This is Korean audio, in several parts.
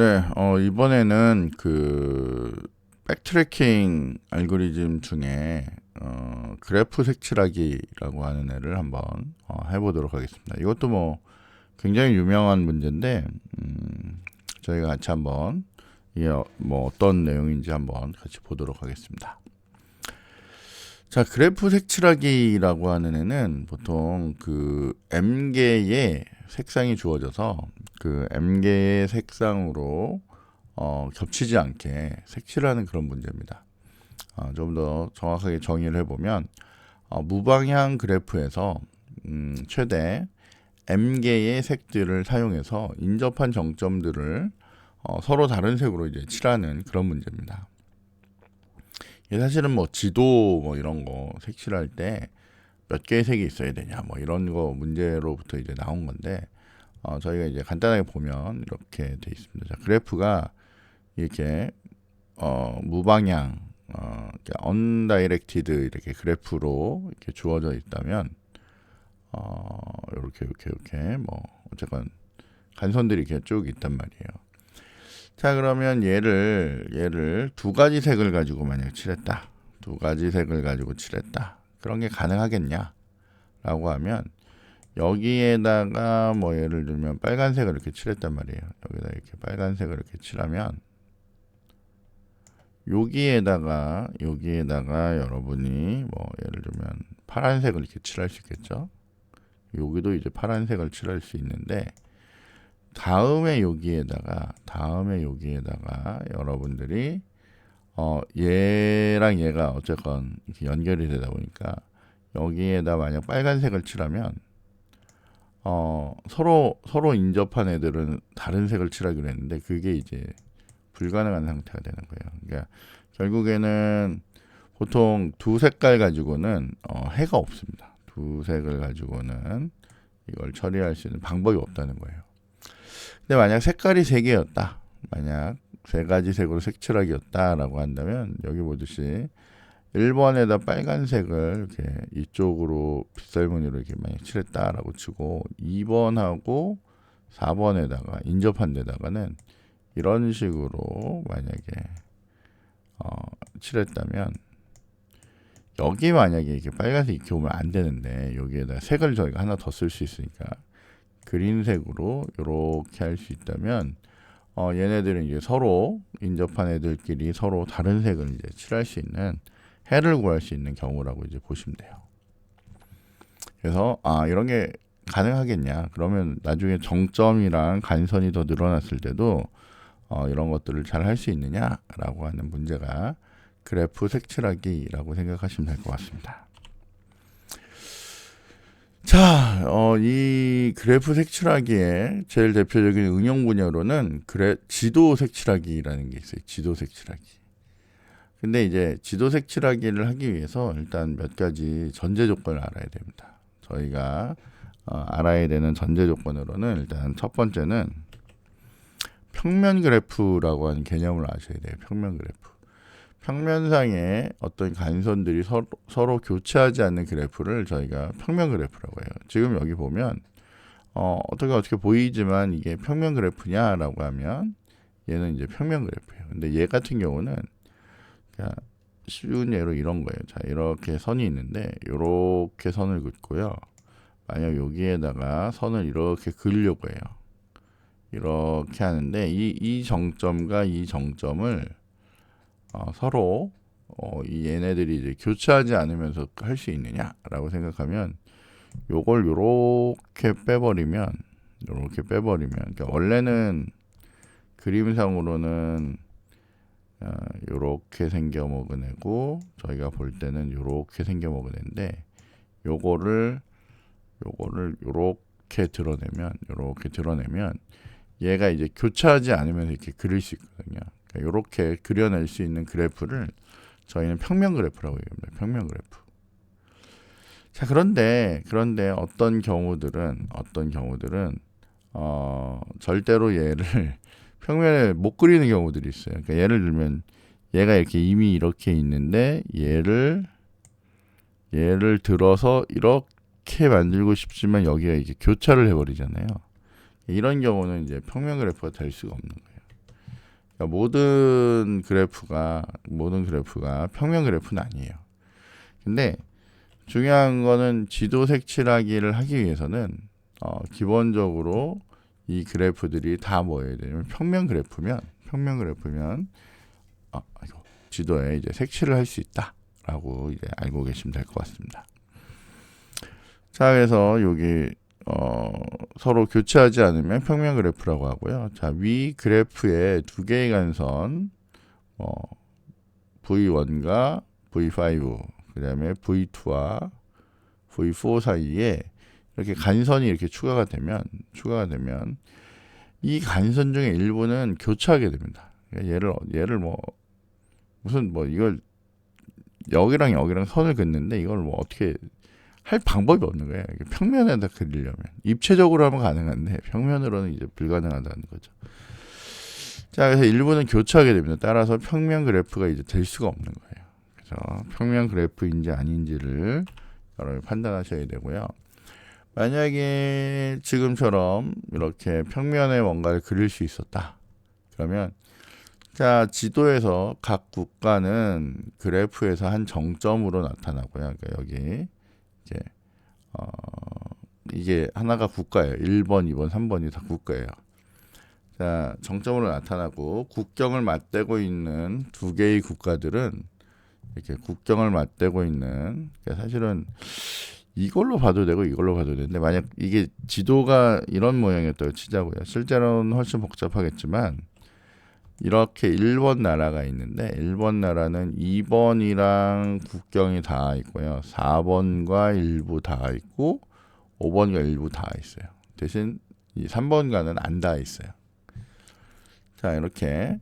네, 이번에는 백트래킹 알고리즘 중에 그래프 색칠하기라고 하는 애를 한번 해보도록 하겠습니다. 이것도 뭐 굉장히 유명한 문제인데, 저희가 같이 한번 이게 뭐 어떤 내용인지 한번 같이 보도록 하겠습니다. 자, 그래프 색칠하기라고 하는 애는 보통 그 M개의 색상이 주어져서 그 M개의 색상으로 겹치지 않게 색칠하는 그런 문제입니다. 좀 더 정확하게 정의를 해보면 무방향 그래프에서 최대 M개의 색들을 사용해서 인접한 정점들을 서로 다른 색으로 이제 칠하는 그런 문제입니다. 사실은 뭐 지도 뭐 이런 거 색칠할 때 몇 개의 색이 있어야 되냐 뭐 이런 거 문제로부터 이제 나온 건데 저희가 이제 간단하게 보면 이렇게 돼 있습니다. 자, 그래프가 이렇게 무방향 언다이렉티드 이렇게 그래프로 이렇게 주어져 있다면 이렇게 뭐 어쨌건 간선들이 이렇게 쭉 있단 말이에요. 자, 그러면 얘를 두 가지 색을 가지고 만약 칠했다. 두 가지 색을 가지고 칠했다. 그런 게 가능하겠냐? 라고 하면 여기에다가 뭐 예를 들면 빨간색을 이렇게 칠했단 말이에요. 여기다 이렇게 빨간색을 이렇게 칠하면 여기에다가 여러분이 뭐 예를 들면 파란색을 이렇게 칠할 수 있겠죠. 여기도 이제 파란색을 칠할 수 있는데 다음에 여기에다가 여러분들이 얘랑 얘가 어쨌건 이렇게 연결이 되다 보니까 여기에다 만약 빨간색을 칠하면 서로 인접한 애들은 다른 색을 칠하기로 했는데 그게 이제 불가능한 상태가 되는 거예요. 그러니까 결국에는 보통 두 색깔 가지고는 해가 없습니다. 두 색을 가지고는 이걸 처리할 수 있는 방법이 없다는 거예요. 근데 만약 색깔이 세 개였다. 만약 세 가지 색으로 색칠하기였다라고 한다면 여기 보듯이 1번에다 빨간색을 이렇게 이쪽으로 빗살무늬로 이렇게 만약 칠했다라고 치고 2번하고 4번에다가 인접한 데다가는 이런 식으로 만약에 칠했다면 여기 만약에 이렇게 빨간색 이렇게 오면 안 되는데 여기에다 색을 저희가 하나 더 쓸 수 있으니까 그린색으로 이렇게 할 수 있다면 얘네들은 이제 서로 인접한 애들끼리 서로 다른 색을 이제 칠할 수 있는 해를 구할 수 있는 경우라고 이제 보시면 돼요. 그래서 이런 게 가능하겠냐? 그러면 나중에 정점이랑 간선이 더 늘어났을 때도 이런 것들을 잘 할 수 있느냐라고 하는 문제가 그래프 색칠하기라고 생각하시면 될 것 같습니다. 자, 이 그래프 색칠하기의 제일 대표적인 응용 분야로는 지도 색칠하기라는 게 있어요. 지도 색칠하기. 근데 이제 지도 색칠하기를 하기 위해서 일단 몇 가지 전제 조건을 알아야 됩니다. 저희가 알아야 되는 전제 조건으로는 일단 첫 번째는 평면 그래프라고 하는 개념을 아셔야 돼요. 평면 그래프. 평면상에 어떤 간선들이 서로 교차하지 않는 그래프를 저희가 평면 그래프라고 해요. 지금 여기 보면 어떻게 보이지만 이게 평면 그래프냐라고 하면 얘는 이제 평면 그래프예요. 근데 얘 같은 경우는 그냥 쉬운 예로 이런 거예요. 자, 이렇게 선이 있는데 이렇게 선을 긋고요. 만약 여기에다가 선을 이렇게 그리려고 해요. 이렇게 하는데 이 정점과 이 정점을 서로 이 얘네들이 이제 교차하지 않으면서 할 수 있느냐라고 생각하면 요걸 요렇게 빼버리면 그러니까 원래는 그림상으로는 요렇게 생겨 먹은 애고 저희가 볼 때는 요렇게 생겨 먹은 애인데 요거를 요렇게 드러내면 얘가 이제 교차하지 않으면서 이렇게 그릴 수 있거든요. 그러니까 요렇게 그려낼 수 있는 그래프를 저희는 평면 그래프라고 얘기합니다. 평면 그래프. 자, 그런데 어떤 경우들은 절대로 얘를 평면에 못 그리는 경우들이 있어요. 그러니까 예를 들면 얘가 이렇게 이미 이렇게 있는데 얘를 들어서 이렇게 만들고 싶지만 여기가 이렇게 교차를 해버리잖아요. 이런 경우는 이제 평면 그래프가 될 수가 없는 거예요. 그러니까 모든 그래프가 평면 그래프는 아니에요. 근데 중요한 거는 지도 색칠하기를 하기 위해서는 기본적으로 이 그래프들이 다 뭐예요? 되냐면 평면 그래프면 지도에 이제 색칠을 할 수 있다라고 이제 알고 계시면 될 것 같습니다. 자, 그래서 여기 서로 교체하지 않으면 평면 그래프라고 하고요. 자, 위 그래프에 두 개의 간선 V1과 V5 그다음에 V2와 V4 사이에 이렇게 간선이 이렇게 추가가 되면 이 간선 중에 일부는 교차하게 됩니다. 얘를 뭐 무슨 뭐 이걸 여기랑 선을 긋는데 이걸 뭐 어떻게 할 방법이 없는 거예요. 평면에다 그리려면 입체적으로 하면 가능한데 평면으로는 이제 불가능하다는 거죠. 자, 그래서 일부는 교차하게 됩니다. 따라서 평면 그래프가 이제 될 수가 없는 거예요. 그래서 평면 그래프인지 아닌지를 여러분이 판단하셔야 되고요. 만약에 지금처럼 이렇게 평면에 뭔가를 그릴 수 있었다. 그러면 자, 지도에서 각 국가는 그래프에서 한 정점으로 나타나고요. 그러니까 여기 이제 이게 하나가 국가예요. 1번, 2번, 3번이 다 국가예요. 자, 정점으로 나타나고 국경을 맞대고 있는 두 개의 국가들은 이렇게 국경을 맞대고 있는 그러니까 사실은 이걸로 봐도 되고 이걸로 봐도 되는데 만약 이게 지도가 이런 모양이었다고 치자고요. 실제로는 훨씬 복잡하겠지만 이렇게 1번 나라가 있는데 1번 나라는 2번이랑 국경이 닿아 있고요. 4번과 일부 닿아 있고 5번과 일부 닿아 있어요. 대신 이 3번과는 안 닿아 있어요. 자, 이렇게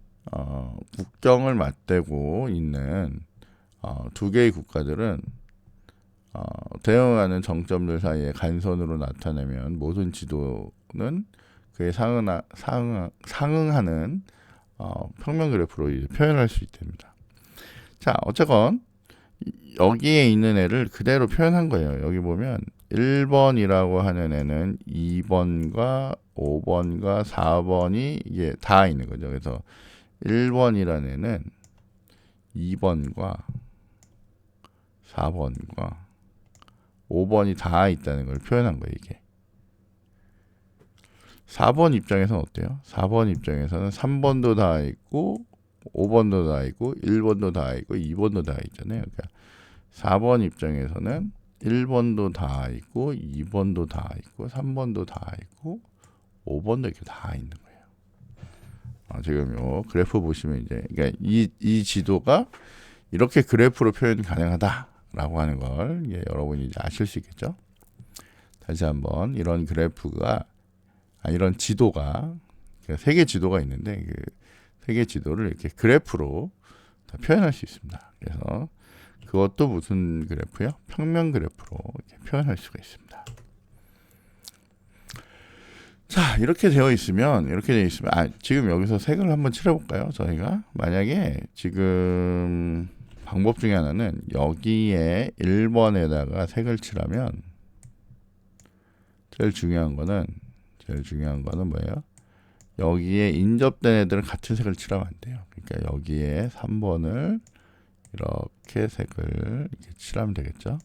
국경을 맞대고 있는 두 개의 국가들은 대응하는 정점들 사이에 간선으로 나타내면 모든 지도는 그에 상응하는 평면 그래프로 이제 표현할 수 있답니다. 자, 어쨌건 여기에 있는 애를 그대로 표현한 거예요. 여기 보면 1번이라고 하는 애는 2번과 5번과 4번이 이게 다 있는 거죠. 그래서 1번이라는 애는 2번과 4번과 5번이 다 있다는 걸 표현한 거예요, 이게. 4번 입장에서는 어때요? 4번 입장에서는 3번도 다 있고 5번도 다 있고 1번도 다 있고 2번도 다 있잖아요. 그러니까 4번 입장에서는 1번도 다 있고 2번도 다 있고 3번도 다 있고 5번도 이렇게 다 있는 거예요. 지금 요 그래프 보시면 이제 그러니까 이 지도가 이렇게 그래프로 표현 가능하다라고 하는 걸 여러분이 이제 아실 수 있겠죠. 다시 한번 이런 그래프가 이런 지도가 세계 지도가 있는데 그 세계 지도를 이렇게 그래프로 다 표현할 수 있습니다. 그래서 그것도 무슨 그래프요? 평면 그래프로 이렇게 표현할 수가 있습니다. 자, 이렇게 되어 있으면 지금 여기서 색을 한번 칠해볼까요? 저희가 만약에 지금 방법 중에 하나는 여기에 1번에다가 색을 칠하면 제일 중요한 거는 뭐예요? 여기에 인접된 애들은 같은 색을 칠하면 안 돼요. 그러니까 여기에 3번을 이렇게 색을 이렇게 칠하면 되겠죠.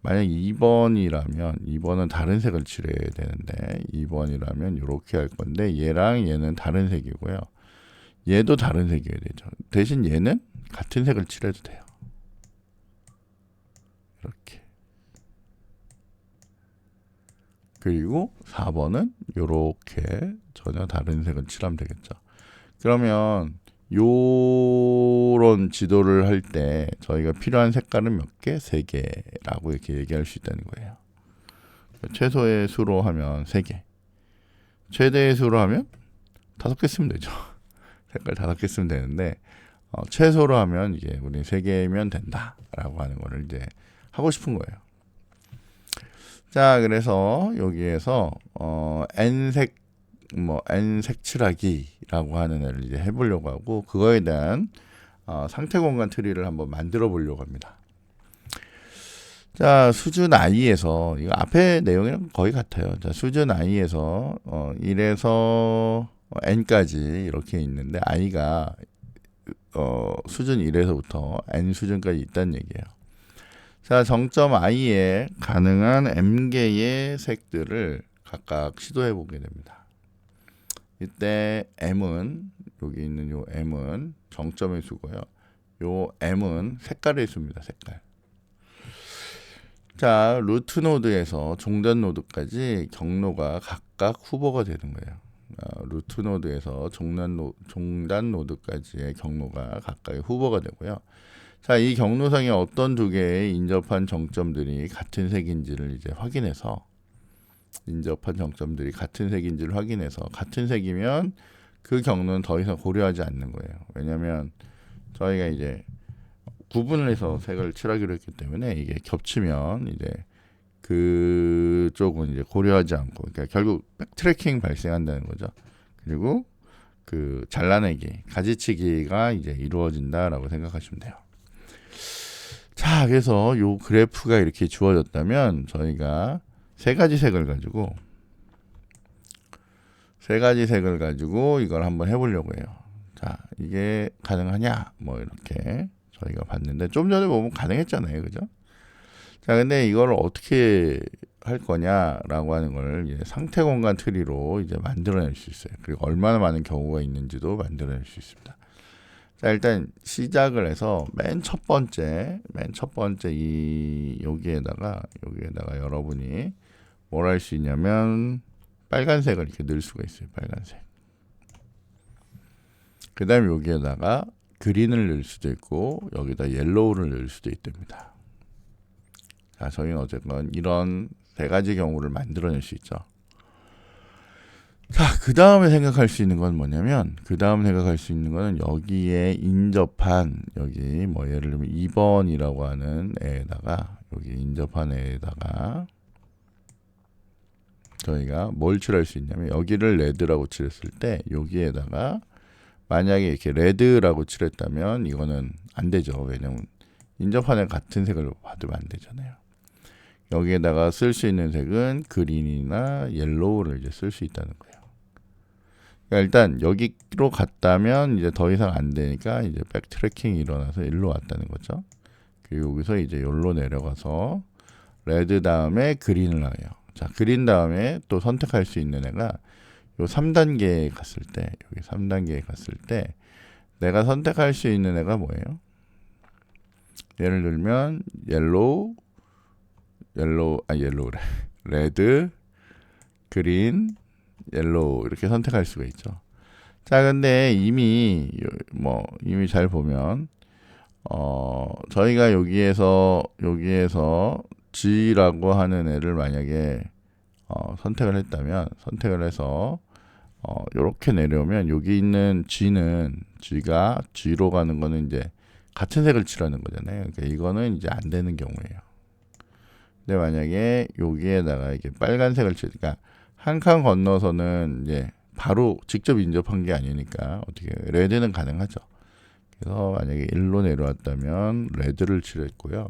만약 2번은 다른 색을 칠해야 되는데 2번이라면 이렇게 할 건데 얘랑 얘는 다른 색이고요. 얘도 다른 색이어야 되죠. 대신 얘는 같은 색을 칠해도 돼요. 이렇게. 그리고 4번은 이렇게 전혀 다른 색을 칠하면 되겠죠. 그러면 요런 지도를 할 때 저희가 필요한 색깔은 몇 개? 3개라고 이렇게 얘기할 수 있다는 거예요. 최소의 수로 하면 3개. 최대의 수로 하면 5개 쓰면 되죠. 색깔 5개 쓰면 되는데 최소로 하면 이제 우리 3개면 된다라고 하는 거를 이제 하고 싶은 거예요. 자, 그래서 여기에서 N색 칠하기라고 하는 애를 이제 해보려고 하고 그거에 대한 상태 공간 트리를 한번 만들어 보려고 합니다. 자, 수준 I에서 이거 앞에 내용이랑 거의 같아요. 자, 수준 I에서 1에서 n까지 이렇게 있는데 i가 수준 1에서부터 n 수준까지 있다는 얘기예요. 자, 정점 i에 가능한 m개의 색들을 각각 시도해 보게 됩니다. 이때 m은 여기 있는 요 m은 정점의 수고요. 요 m은 색깔의 수입니다. 색깔. 자, 루트 노드에서 종단 노드까지 경로가 각각 후보가 되는 거예요. 루트 노드에서 종단 노드까지의 경로가 각각 후보가 되고요. 자, 이 경로상에 어떤 두 개의 인접한 정점들이 같은 색인지를 이제 확인해서 같은 색이면 그 경로는 더 이상 고려하지 않는 거예요. 왜냐하면 저희가 이제 구분을 해서 색을 칠하기로 했기 때문에 이게 겹치면 이제 그쪽은 이제 고려하지 않고, 그러니까 결국 백트래킹 발생한다는 거죠. 그리고 그 잘라내기, 가지치기가 이제 이루어진다라고 생각하시면 돼요. 자, 그래서 요 그래프가 이렇게 주어졌다면 저희가 세 가지 색을 가지고 이걸 한번 해보려고 해요. 자, 이게 가능하냐? 뭐 이렇게 저희가 봤는데 좀 전에 보면 가능했잖아요, 그죠? 자, 근데 이걸 어떻게 할 거냐라고 하는 걸 이제 상태 공간 트리로 이제 만들어낼 수 있어요. 그리고 얼마나 많은 경우가 있는지도 만들어낼 수 있습니다. 자, 일단 시작을 해서 맨 첫 번째 여기에다가 여러분이 뭘 할 수 있냐면 빨간색을 이렇게 넣을 수가 있어요. 빨간색. 그 다음에 여기에다가 그린을 넣을 수도 있고 여기다 옐로우를 넣을 수도 있답니다. 자, 저희는 어쨌건 이런 세 가지 경우를 만들어낼 수 있죠. 자, 그 다음에 생각할 수 있는 건 뭐냐면, 여기에 인접한, 여기 뭐 예를 들면 2번이라고 하는 애에다가, 여기 인접한 애에다가 저희가 뭘 칠할 수 있냐면, 여기를 레드라고 칠했을 때 여기에다가 만약에 이렇게 레드라고 칠했다면 이거는 안 되죠. 왜냐면 인접한 애 같은 색을 받으면 안 되잖아요. 여기에다가 쓸 수 있는 색은 그린이나 옐로우를 이제 쓸 수 있다는 거예요. 그러니까 일단 여기로 갔다면 이제 더 이상 안 되니까 이제 백트래킹이 일어나서 일로 왔다는 거죠. 그리고 여기서 이제 여기로 내려가서 레드 다음에 그린을 해요. 자, 그린 다음에 또 선택할 수 있는 애가 요 3단계에 갔을 때, 여기 3단계에 갔을 때 내가 선택할 수 있는 애가 뭐예요? 예를 들면 레드, 그린, 옐로우 이렇게 선택할 수가 있죠. 자, 근데 이미 잘 보면 저희가 여기에서 G라고 하는 애를 만약에 선택을 해서 요렇게 내려오면 여기 있는 G가 G로 가는 거는 이제 같은 색을 칠하는 거잖아요. 그러니까 이거는 이제 안 되는 경우예요. 근데 만약에 여기에다가 이렇게 빨간색을 칠니까 한 칸 건너서는 이제 바로 직접 인접한 게 아니니까 어떻게 레드는 가능하죠. 그래서 만약에 1로 내려왔다면 레드를 칠했고요.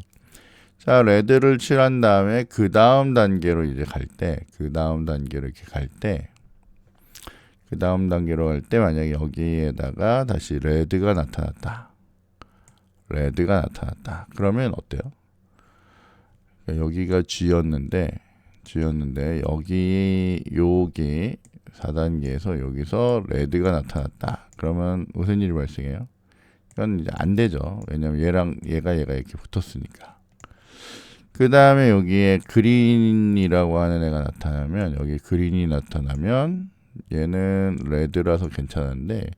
자, 레드를 칠한 다음에 그 다음 단계로 이제 갈 때 만약에 여기에다가 다시 레드가 나타났다. 그러면 어때요? 여기가 G였는데 여기 4단계에서 여기서 레드가 나타났다. 그러면 무슨 일이 발생해요? 이건 이제 안 되죠. 왜냐면 얘가 이렇게 붙었으니까. 그 다음에 여기에 그린이라고 하는 애가 나타나면, 여기 그린이 나타나면 얘는 레드라서 괜찮은데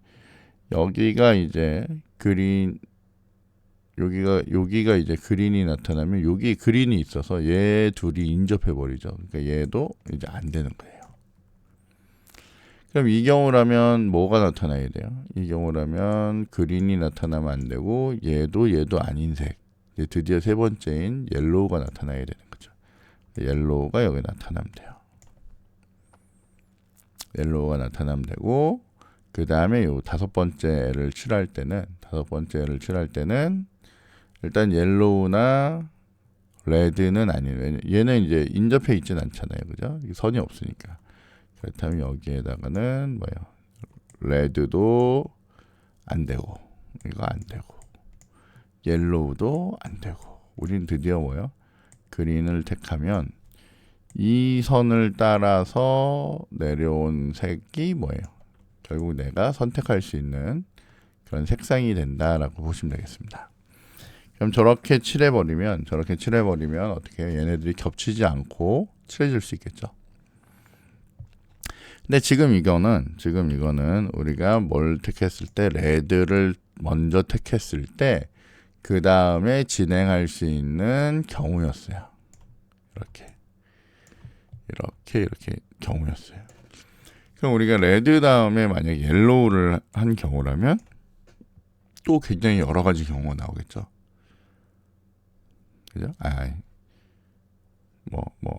여기가 이제 여기가 이제 그린이 나타나면 여기 그린이 있어서 얘 둘이 인접해 버리죠. 그러니까 얘도 이제 안 되는 거예요. 그럼 이 경우라면 뭐가 나타나야 돼요? 이 경우라면 그린이 나타나면 안 되고 얘도 아닌 색. 이제 드디어 세 번째인 옐로우가 나타나야 되는 거죠. 옐로우가 여기 나타나면 돼요. 옐로우가 나타나면 되고, 그 다음에 요 다섯 번째를 칠할 때는 일단 옐로우나 레드는 아니에요. 얘는 이제 인접해 있진 않잖아요. 그죠? 선이 없으니까. 그렇다면 여기에다가는 레드도 안 되고, 이거 안 되고, 옐로우도 안 되고, 우린 드디어 뭐예요? 그린을 택하면 이 선을 따라서 내려온 색이 뭐예요? 결국 내가 선택할 수 있는 그런 색상이 된다라고 보시면 되겠습니다. 그럼 저렇게 칠해버리면 어떻게 해요? 얘네들이 겹치지 않고 칠해질 수 있겠죠. 근데 지금 이거는 우리가 뭘 택했을 때, 레드를 먼저 택했을 때 그 다음에 진행할 수 있는 경우였어요. 이렇게 경우였어요. 그럼 우리가 레드 다음에 만약 옐로우를 한 경우라면 또 굉장히 여러 가지 경우가 나오겠죠. 그죠?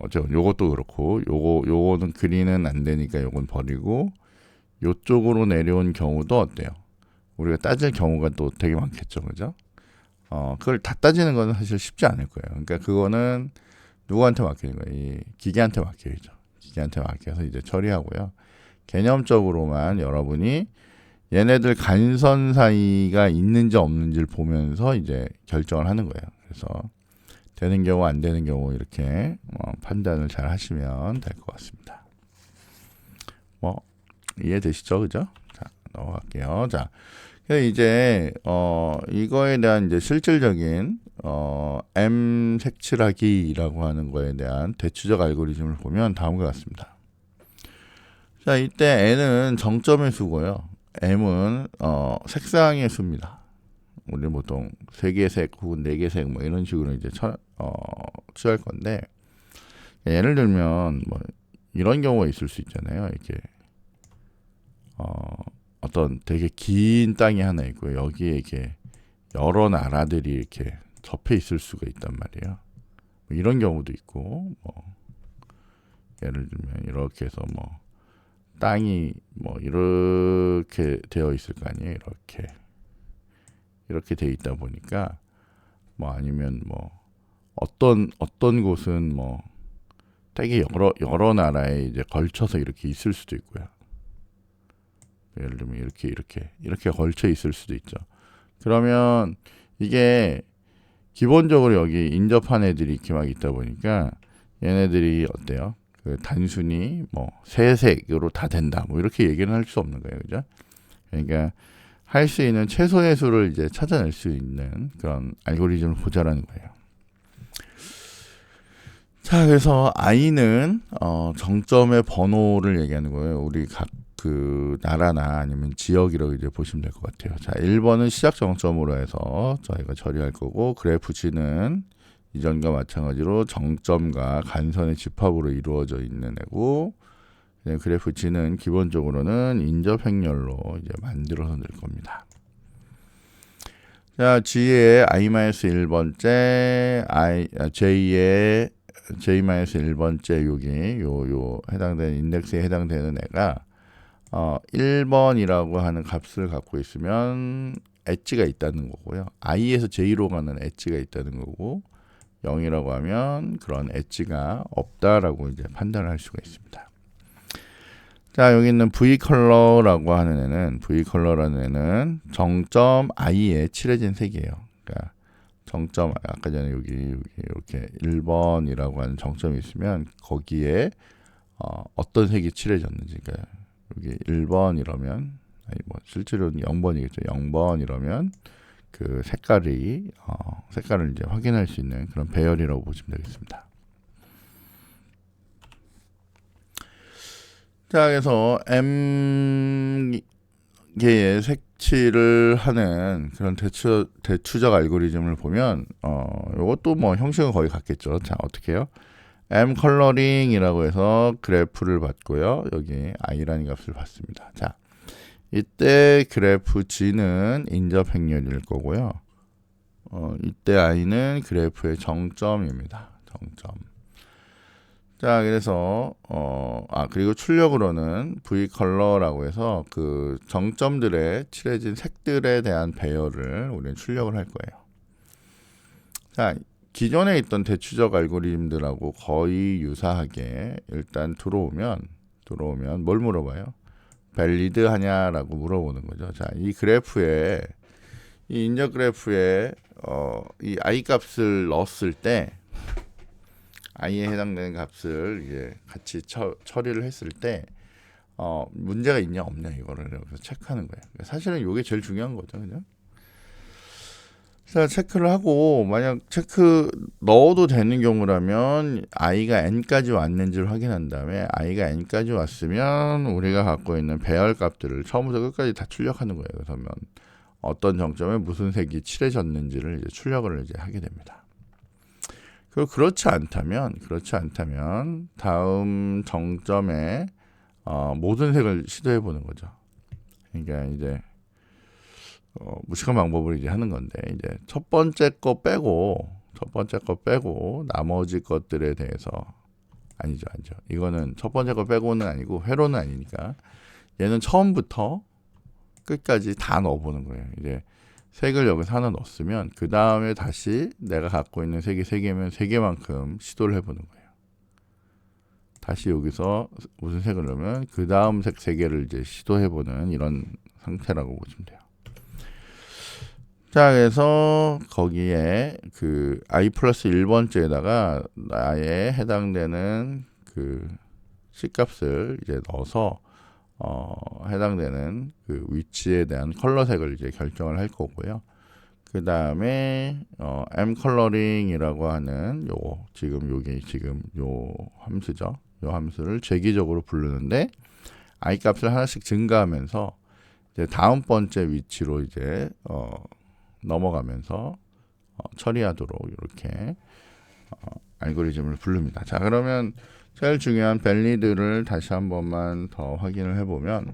어쨌든 요것도 그렇고, 요거는 그린은 안 되니까 요건 버리고, 요쪽으로 내려온 경우도 어때요? 우리가 따질 경우가 또 되게 많겠죠. 그죠? 그걸 다 따지는 건 사실 쉽지 않을 거예요. 그러니까 그거는 누구한테 맡기는 거예요? 이 기계한테 맡겨야죠. 기계한테 맡겨서 이제 처리하고요. 개념적으로만 여러분이 얘네들 간선 사이가 있는지 없는지를 보면서 이제 결정을 하는 거예요. 그래서 되는 경우 안 되는 경우 이렇게 판단을 잘 하시면 될 것 같습니다. 이해되시죠? 그죠? 자, 넘어갈게요. 자, 이제 이거에 대한 이제 실질적인 M 색칠하기라고 하는 거에 대한 대추적 알고리즘을 보면 다음과 같습니다. 자, 이때 N은 정점의 수고요. M은 색상의 수입니다. 우리 보통 3개의 색 혹은 4개의 색 뭐 이런 식으로 이제 취할 건데, 예를 들면 뭐 이런 경우가 있을 수 있잖아요. 이렇게 어떤 되게 긴 땅이 하나 있고 여기에 이렇게 여러 나라들이 이렇게 접해 있을 수가 있단 말이에요. 뭐 이런 경우도 있고, 예를 들면 이렇게 해서 땅이 이렇게 되어 있을 거 아니에요. 이렇게 되어 있다 보니까 아니면 어떤 곳은 되게 여러 나라에 이제 걸쳐서 이렇게 있을 수도 있고요. 예를 들면 이렇게 걸쳐 있을 수도 있죠. 그러면 이게 기본적으로 여기 인접한 애들이 이렇게 막 있다 보니까 얘네들이 어때요? 단순히 세 색으로 다 된다 이렇게 얘기는 할 수 없는 거예요. 그죠? 그러니까 할 수 있는 최소의 수를 이제 찾아낼 수 있는 그런 알고리즘을 보자라는 거예요. 자, 그래서 I는 정점의 번호를 얘기하는 거예요. 우리 각 그 나라나 아니면 지역이라고 이제 보시면 될 것 같아요. 자, 1번은 시작 정점으로 해서 저희가 처리할 거고, 그래프 G는 이전과 마찬가지로 정점과 간선의 집합으로 이루어져 있는 애고, 그래프 G는 기본적으로는 인접 행렬로 이제 만들어서 낼 겁니다. 자, G의 I-1번째, J의 J-1번째 요 해당되는 인덱스에 해당되는 애가 1번이라고 하는 값을 갖고 있으면 엣지가 있다는 거고요. I에서 J로 가는 엣지가 있다는 거고, 0이라고 하면 그런 엣지가 없다라고 이제 판단을 할 수가 있습니다. 자, 여기 있는 V컬러라고 하는 애는, V컬러라는 애는 정점 I에 칠해진 색이에요. 그러니까 정점, 아까 전에 여기 이렇게 1번이라고 하는 정점이 있으면 거기에 어떤 색이 칠해졌는지, 그러니까 여기 1번 이러면, 실제로는 0번이겠죠. 0번 이러면 그 색깔을 이제 확인할 수 있는 그런 배열이라고 보시면 되겠습니다. 자, 그래서 M개의 색칠을 하는 그런 대추적 알고리즘을 보면 이것도 형식은 거의 같겠죠. 자, 어떻게 해요? M 컬러링이라고 해서 그래프를 받고요. 여기 I라는 값을 받습니다. 자, 이때 그래프 G는 인접 행렬일 거고요. 이때 I는 그래프의 정점입니다. 정점. 자, 그래서 그리고 출력으로는 V 컬러라고 해서 그 정점들에 칠해진 색들에 대한 배열을 우리는 출력을 할 거예요. 자, 기존에 있던 대추적 알고리즘들하고 거의 유사하게 일단 들어오면 뭘 물어봐요? 밸리드 하냐라고 물어보는 거죠. 자, 이 그래프에 이 인적 그래프에 이 i 값을 넣었을 때 i에 해당되는 값을 이제 같이 처리를 했을 때 문제가 있냐 없냐 이거를 여기서 체크하는 거예요. 사실은 이게 제일 중요한 거죠, 그죠? 자, 체크를 하고 만약 체크 넣어도 되는 경우라면 i가 n까지 왔는지를 확인한 다음에 i가 n까지 왔으면 우리가 갖고 있는 배열 값들을 처음부터 끝까지 다 출력하는 거예요. 그러면 어떤 정점에 무슨 색이 칠해졌는지를 이제 출력을 이제 하게 됩니다. 그리고 그렇지 않다면 다음 정점에 모든 색을 시도해 보는 거죠. 그러니까 이제 무식한 방법을 이제 하는 건데 이제 첫 번째 거 빼고 나머지 것들에 대해서 아니죠. 이거는 첫 번째 거 빼고는 아니고 회로는 아니니까 얘는 처음부터 끝까지 다 넣어보는 거예요. 이제 색을 여기서 하나 넣었으면 그 다음에 다시 내가 갖고 있는 색이 3개면 3개만큼 시도를 해보는 거예요. 다시 여기서 무슨 색을 넣으면 그 다음 색 3개를 이제 시도해보는 이런 상태라고 보시면 돼요. 자, 그래서 거기에 그 i 플러스 1번째에다가 나에 해당되는 그 C값을 이제 넣어서 해당되는 그 위치에 대한 컬러색을 이제 결정을 할 거고요. 그 다음에 M 컬러링이라고 하는 요거 지금 요 함수죠. 요 함수를 재기적으로 부르는데 i 값을 하나씩 증가하면서 이제 다음 번째 위치로 이제 넘어가면서 처리하도록 이렇게 알고리즘을 부릅니다. 자, 그러면 제일 중요한 밸리드를 다시 한 번만 더 확인을 해보면,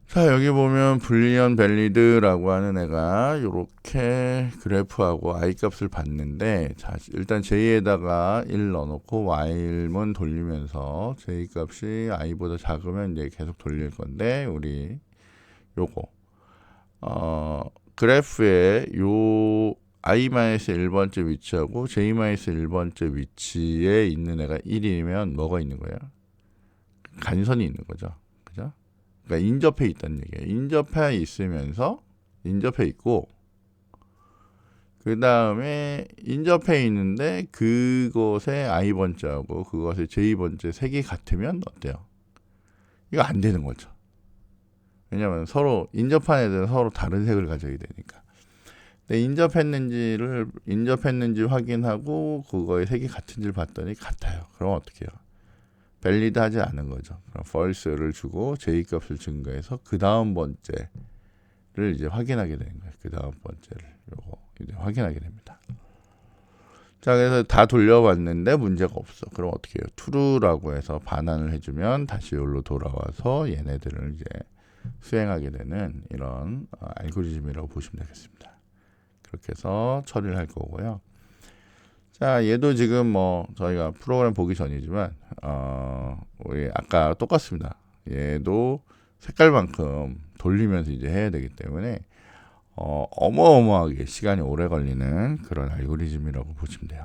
자, 여기 보면 불리언 밸리드라고 하는 애가 이렇게 그래프하고 i 값을 받는데, 자, 일단 j에다가 1 넣어놓고 while문 돌리면서 j 값이 i보다 작으면 이제 계속 돌릴 건데, 우리 요거 그래프에 요 i-1번째 위치하고 j-1번째 위치에 있는 애가 1이면 뭐가 있는 거예요? 간선이 있는 거죠. 그죠? 그러니까 인접해 있다는 얘기예요. 인접해 있고 그 다음에 인접해 있는데 그것의 i번째하고 그것의 j번째 색이 같으면 어때요? 이거 안 되는 거죠. 왜냐면 서로 인접한 애들은 서로 다른 색을 가져야 되니까. 근데 인접했는지 확인하고 그거의 색이 같은지를 봤더니 같아요. 그럼 어떻게 해요? 밸리드 하지 않은 거죠. 그럼 false를 주고 j 값을 증가해서 그 다음 번째를 이제 확인하게 되는 거예요. 그 다음 번째를 요거 이제 확인하게 됩니다. 자, 그래서 다 돌려봤는데 문제가 없어. 그럼 어떻게 해요? true라고 해서 반환을 해주면 다시 여기로 돌아와서 얘네들을 이제 수행하게 되는 이런 알고리즘이라고 보시면 되겠습니다. 그렇게 해서 처리를 할 거고요. 자, 얘도 지금 뭐 저희가 프로그램 보기 전이지만 우리 아까 똑같습니다. 얘도 색깔만큼 돌리면서 이제 해야 되기 때문에 어마어마하게 시간이 오래 걸리는 그런 알고리즘이라고 보시면 돼요.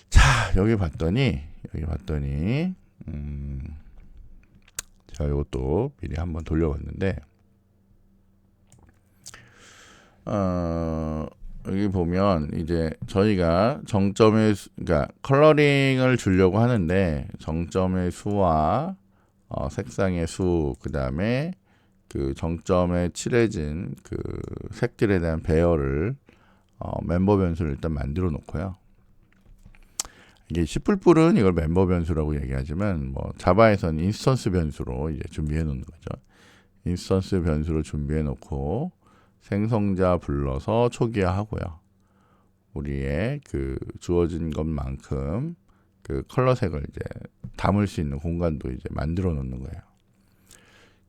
자, 여기 봤더니 자, 이것도 미리 한번 돌려봤는데 여기 보면 이제 저희가 그러니까 컬러링을 주려고 하는데 정점의 수와 색상의 수, 그 다음에 그 정점에 칠해진 그 색들에 대한 배열을 멤버 변수를 일단 만들어 놓고요. 이게 C++은 이걸 멤버 변수라고 얘기하지만 뭐 자바에서는 인스턴스 변수로 이제 준비해 놓는 거죠. 인스턴스 변수로 준비해 놓고 생성자 불러서 초기화하고요. 우리의 그 주어진 것만큼 그 컬러색을 이제 담을 수 있는 공간도 이제 만들어 놓는 거예요.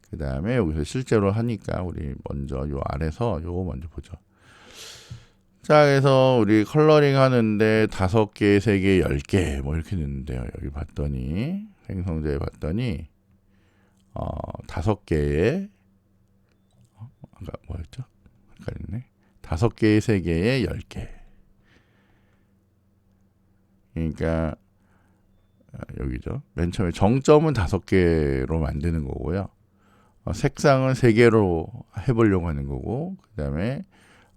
그 다음에 여기서 실제로 하니까 우리 먼저 요 아래서 요거 먼저 보죠. 자, 그래서 우리 컬러링 하는데 5개, 3개, 10개 뭐 이렇게 넣는데요. 여기 봤더니 생성자에 봤더니 5개에 아까 뭐였죠? 헷갈리네. 5개에 3개에 10개. 그러니까 여기죠. 맨 처음에 정점은 5개로 만드는 거고요. 색상은 3개로 해보려고 하는 거고, 그 다음에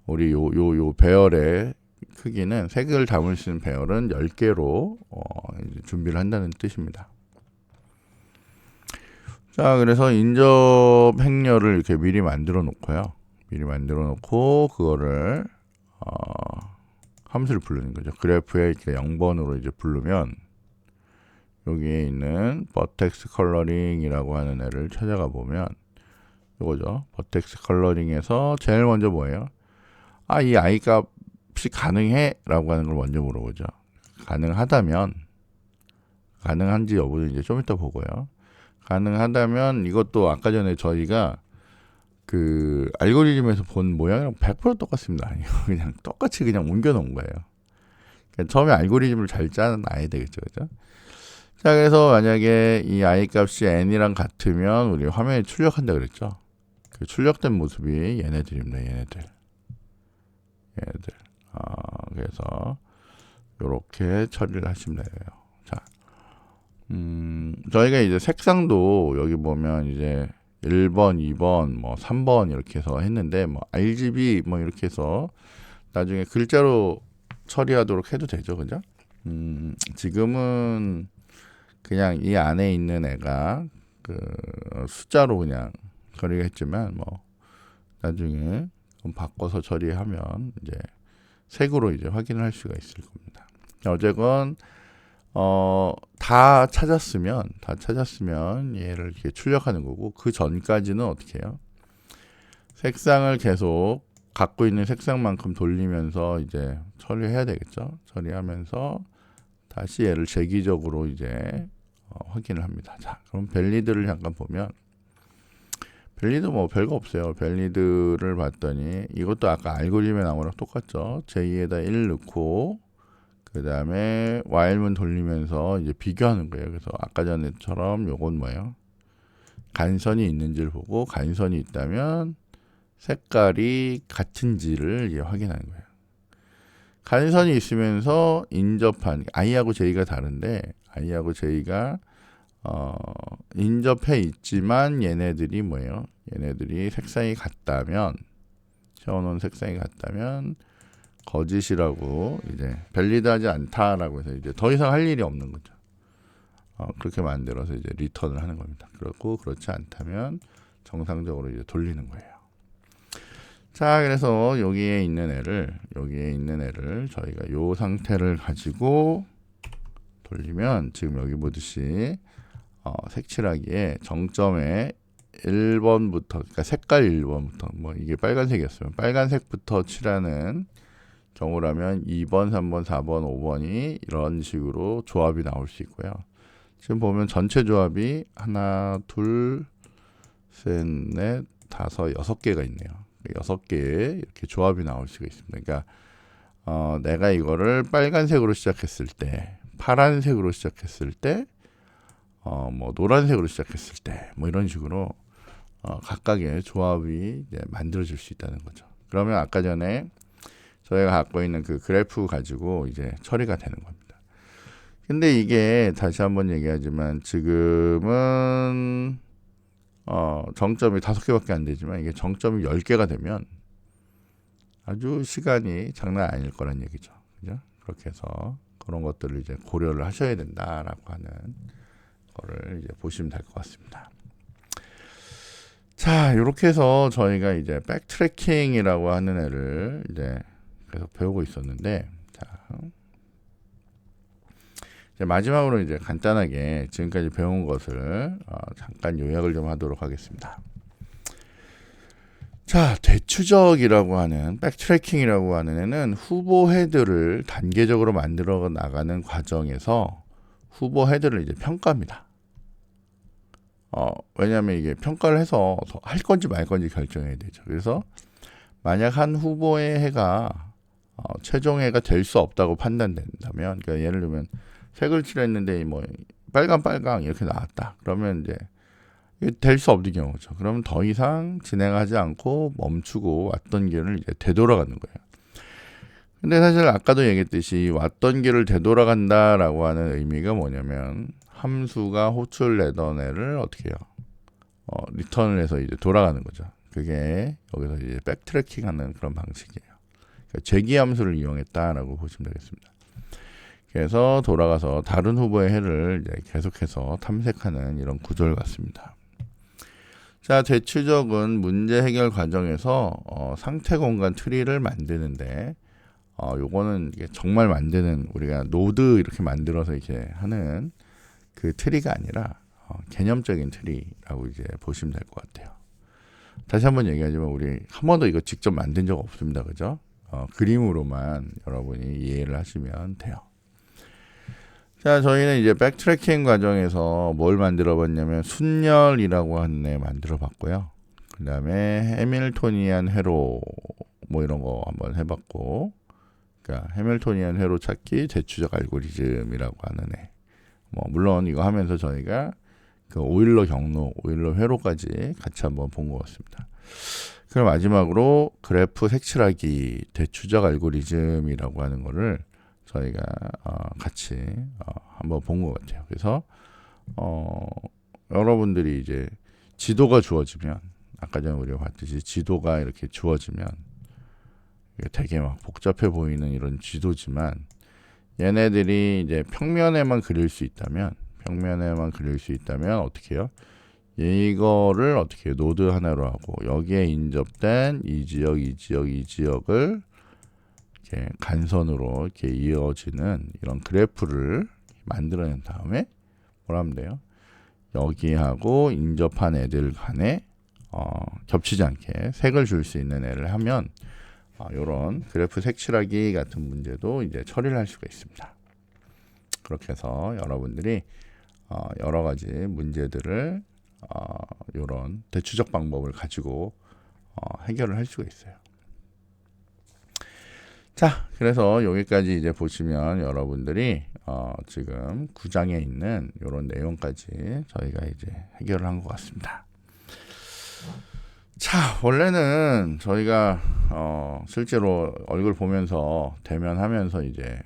우리 요 배열의 크기는 색을 담을 수 있는 배열은 10개로 이제 준비를 한다는 뜻입니다. 자, 그래서 인접 행렬을 이렇게 미리 만들어 놓고요. 미리 만들어 놓고 그거를 함수를 부르는 거죠. 그래프에 이렇게 0번으로 이제 부르면 여기에 있는 버텍스 컬러링이라고 하는 애를 찾아가 보면 이거죠. 버텍스 컬러링에서 제일 먼저 뭐예요? 이 I 값이 가능해? 라고 하는 걸 먼저 물어보죠. 가능하다면, 가능한지 여부는 이제 좀 이따 보고요. 가능하다면 이것도 아까 전에 저희가 그 알고리즘에서 본 모양이랑 100% 똑같습니다. 아니요. 그냥 똑같이 그냥 옮겨 놓은 거예요. 그러니까 처음에 알고리즘을 잘 짜놔야 되겠죠. 그죠? 자, 그래서 만약에 이 I 값이 n이랑 같으면 우리 화면에 출력한다 그랬죠. 그 출력된 모습이 얘네들입니다. 얘네들. 그래서 이렇게 처리를 하시면 돼요. 자, 저희가 이제 색상도 여기 보면 이제 1번, 2번, 뭐 3번 이렇게 해서 했는데 뭐 RGB 뭐 이렇게 해서 나중에 글자로 처리하도록 해도 되죠. 그죠? 지금은 그냥 이 안에 있는 애가 그 숫자로 그냥 처리가 했지만 뭐 나중에 바꿔서 처리하면 이제 색으로 이제 확인을 할 수가 있을 겁니다. 어쨌건 다 찾았으면 얘를 이렇게 출력하는 거고, 그 전까지는 어떻게 해요? 색상을 계속 갖고 있는 색상만큼 돌리면서 이제 처리해야 되겠죠. 처리하면서 다시 얘를 재기적으로 이제 확인을 합니다. 자, 그럼 밸리드를 잠깐 보면 밸리드 뭐 별거 없어요. 밸리드를 봤더니 이것도 아까 알고리즘에 나온 거랑 똑같죠. j-에다 1 넣고 그 다음에 while문 돌리면서 이제 비교하는 거예요. 그래서 아까 전에처럼 요건 뭐예요? 간선이 있는지를 보고, 간선이 있다면 색깔이 같은지를 이제 확인하는 거예요. 간선이 있으면서 인접한 i하고 j가 다른데, i하고 j가 인접해 있지만 얘네들이 뭐예요? 얘네들이 색상이 같다면, 채워놓은 색상이 같다면 거짓이라고 이제 밸리드하지 않다라고 해서 이제 더 이상 할 일이 없는 거죠. 그렇게 만들어서 이제 리턴을 하는 겁니다. 그렇고 그렇지 않다면 정상적으로 이제 돌리는 거예요. 자, 그래서 여기에 있는 애를 저희가 요 상태를 가지고 돌리면 지금 여기 보듯이 색칠하기에 정점에 1번부터, 그러니까 색깔 1번부터, 뭐 이게 빨간색이었으면 빨간색부터 칠하는 경우라면 2번, 3번, 4번, 5번이 이런 식으로 조합이 나올 수 있고요. 지금 보면 전체 조합이 하나, 둘, 셋, 넷, 다섯, 6개가 있네요. 6개의 이렇게 조합이 나올 수가 있습니다. 그러니까 내가 이거를 빨간색으로 시작했을 때, 파란색으로 시작했을 때, 뭐 노란색으로 시작했을 때, 뭐 이런 식으로 각각의 조합이 이제 만들어질 수 있다는 거죠. 그러면 아까 전에 저희가 갖고 있는 그 그래프 가지고 이제 처리가 되는 겁니다. 근데 이게 다시 한번 얘기하지만 지금은 정점이 5개밖에 안 되지만 이게 정점이 10개가 되면 아주 시간이 장난 아닐 거란 얘기죠. 그죠? 그렇게 해서 그런 것들을 이제 고려를 하셔야 된다라고 하는 거를 이제 보시면 될 것 같습니다. 자, 이렇게 해서 저희가 이제 백트래킹이라고 하는 애를 이제 계속 배우고 있었는데, 자, 이제 마지막으로 이제 간단하게 지금까지 배운 것을 잠깐 요약을 좀 하도록 하겠습니다. 자, 대추적이라고 하는 백트래킹이라고 하는 애는 후보 헤드를 단계적으로 만들어 나가는 과정에서 후보 헤드를 이제 평가합니다. 왜냐하면 이게 평가를 해서 할 건지 말 건지 결정해야 되죠. 그래서 만약 한 후보의 해가 최종 해가 될 수 없다고 판단된다면, 그러니까 예를 들면 색을 칠했는데 뭐 빨강 이렇게 나왔다. 그러면 이제 될 수 없는 경우죠. 그러면 더 이상 진행하지 않고 멈추고 왔던 길을 이제 되돌아가는 거예요. 근데 사실 아까도 얘기했듯이 왔던 길을 되돌아간다라고 하는 의미가 뭐냐면 함수가 호출내던 애를 어떻게 해요? 리턴을 해서 이제 돌아가는 거죠. 그게 여기서 이제 백트래킹하는 그런 방식이에요. 그러니까 재기 함수를 이용했다라고 보시면 되겠습니다. 그래서 돌아가서 다른 후보의 해를 이제 계속해서 탐색하는 이런 구조를 갖습니다. 자, 대추적은 문제 해결 과정에서 상태 공간 트리를 만드는데 요거는 이게 정말 만드는 우리가 노드 이렇게 만들어서 이렇게 하는 그 트리가 아니라 개념적인 트리라고 이제 보시면 될 것 같아요. 다시 한번 얘기하지만 우리 한 번도 이거 직접 만든 적 없습니다. 그죠? 그림으로만 여러분이 이해를 하시면 돼요. 자, 저희는 이제 백트래킹 과정에서 뭘 만들어 봤냐면 순열이라고 하는 애 만들어 봤고요. 그 다음에 해밀토니안 회로 뭐 이런 거 한번 해봤고, 그러니까 해밀토니안 회로 찾기 대추적 알고리즘이라고 하는 애. 뭐 물론 이거 하면서 저희가 그 오일러 경로, 오일러 회로까지 같이 한번 본 것 같습니다. 그럼 마지막으로 그래프 색칠하기 대추적 알고리즘이라고 하는 거를 저희가 같이 한번 본 것 같아요. 그래서 여러분들이 이제 지도가 주어지면 아까 전에 우리가 봤듯이 지도가 이렇게 주어지면 되게 막 복잡해 보이는 이런 지도지만 얘네들이 이제 평면에만 그릴 수 있다면 어떻게 해요? 이거를 어떻게 해요? 노드 하나로 하고 여기에 인접된 이 지역을 이렇게 간선으로 이렇게 이어지는 이런 그래프를 만들어낸 다음에 뭐라 하면 돼요? 여기하고 인접한 애들 간에 겹치지 않게 색을 줄 수 있는 애를 하면 이런 그래프 색칠하기 같은 문제도 이제 처리를 할 수가 있습니다. 그렇게 해서 여러분들이 여러 가지 문제들을 이런 대추적 방법을 가지고 해결을 할 수가 있어요. 자, 그래서 여기까지 이제 보시면 여러분들이 지금 9장에 있는 이런 내용까지 저희가 이제 해결을 한 것 같습니다. 자, 원래는 저희가 실제로 얼굴 보면서 대면하면서 이제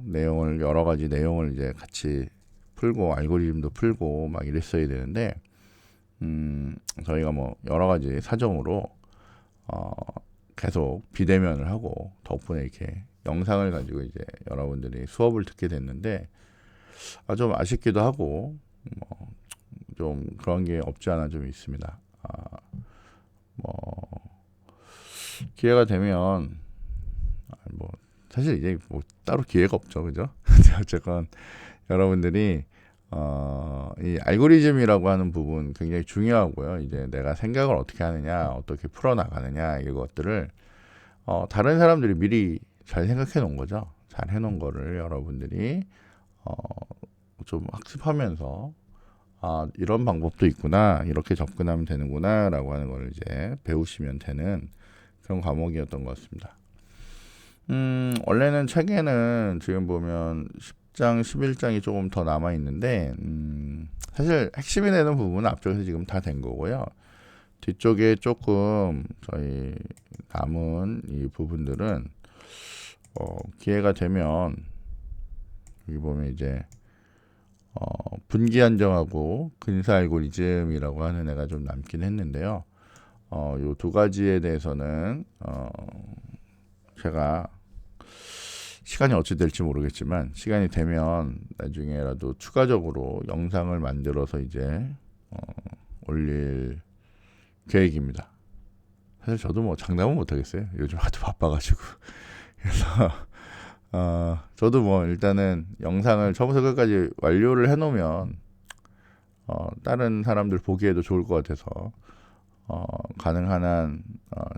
내용을 여러 가지 내용을 이제 같이 풀고 알고리즘도 풀고 막 이랬어야 되는데 저희가 뭐 여러 가지 사정으로 계속 비대면을 하고 덕분에 이렇게 영상을 가지고 이제 여러분들이 수업을 듣게 됐는데 좀 아쉽기도 하고 좀 그런 게 없지 않아 좀 있습니다. 뭐 기회가 되면 뭐 사실 이제 뭐 따로 기회가 없죠, 그죠? 어쨌건 여러분들이 이 알고리즘이라고 하는 부분 굉장히 중요하고요. 이제 내가 생각을 어떻게 하느냐, 어떻게 풀어 나가느냐 이것들을 다른 사람들이 미리 잘 생각해 놓은 거죠. 잘 해놓은 거를 여러분들이 좀 학습하면서 이런 방법도 있구나, 이렇게 접근하면 되는구나라고 하는 걸 이제 배우시면 되는 그런 과목이었던 것 같습니다. 원래는 책에는 지금 보면 10장, 11장이 조금 더 남아 있는데 사실 핵심이 되는 부분은 앞쪽에서 지금 다 된 거고요. 뒤쪽에 조금 저희 남은 이 부분들은 기회가 되면 여기 보면 이제 분기 안정하고 근사 알고리즘이라고 하는 애가 좀 남긴 했는데요. 요 두 가지에 대해서는 제가 시간이 어찌 될지 모르겠지만 시간이 되면 나중에라도 추가적으로 영상을 만들어서 이제 올릴 계획입니다. 사실 저도 뭐 장담은 못하겠어요. 요즘 하도 바빠가지고. 그래서 저도 뭐 일단은 영상을 처음부터 끝까지 완료를 해놓으면 다른 사람들 보기에도 좋을 것 같아서 가능한 한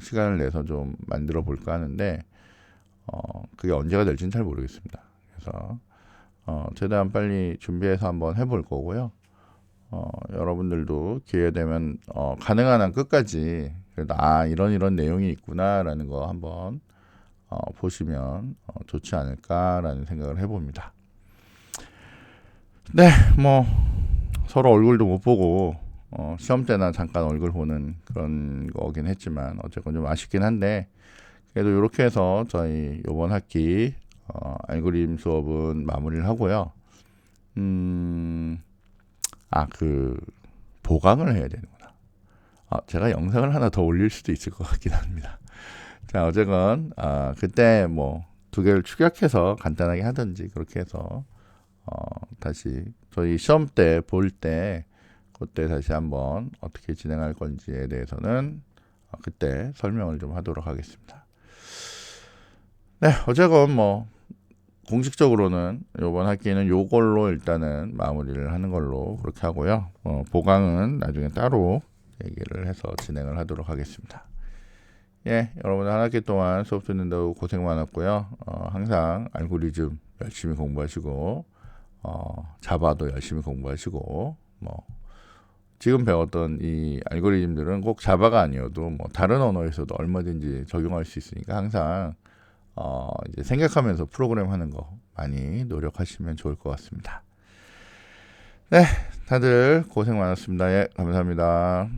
시간을 내서 좀 만들어 볼까 하는데 그게 언제가 될지는 잘 모르겠습니다. 그래서 최대한 빨리 준비해서 한번 해볼 거고요. 여러분들도 기회 되면 가능한 한 끝까지 그래도 이런 내용이 있구나라는 거 한번 보시면 좋지 않을까라는 생각을 해봅니다. 네, 뭐 서로 얼굴도 못 보고 시험 때나 잠깐 얼굴 보는 그런 거긴 했지만 어쨌건 좀 아쉽긴 한데 그래도 이렇게 해서 저희 이번 학기 알고리즘 수업은 마무리를 하고요. 그 보강을 해야 되는구나. 제가 영상을 하나 더 올릴 수도 있을 것 같긴 합니다. 자, 어쨌건 그때 뭐 두 개를 축약해서 간단하게 하든지 그렇게 해서 다시 저희 시험 때 볼 때 그때 다시 한번 어떻게 진행할 건지에 대해서는 그때 설명을 좀 하도록 하겠습니다. 네, 어쨌건 뭐 공식적으로는 이번 학기는 요걸로 일단은 마무리를 하는 걸로 그렇게 하고요. 보강은 나중에 따로 얘기를 해서 진행을 하도록 하겠습니다. 예, 여러분들 한 학기 동안 수업 듣는다고 고생 많았고요. 항상 알고리즘 열심히 공부하시고 자바도 열심히 공부하시고 뭐 지금 배웠던 이 알고리즘들은 꼭 자바가 아니어도 뭐 다른 언어에서도 얼마든지 적용할 수 있으니까 항상 이제 생각하면서 프로그램 하는 거 많이 노력하시면 좋을 것 같습니다. 네, 다들 고생 많았습니다. 예, 감사합니다.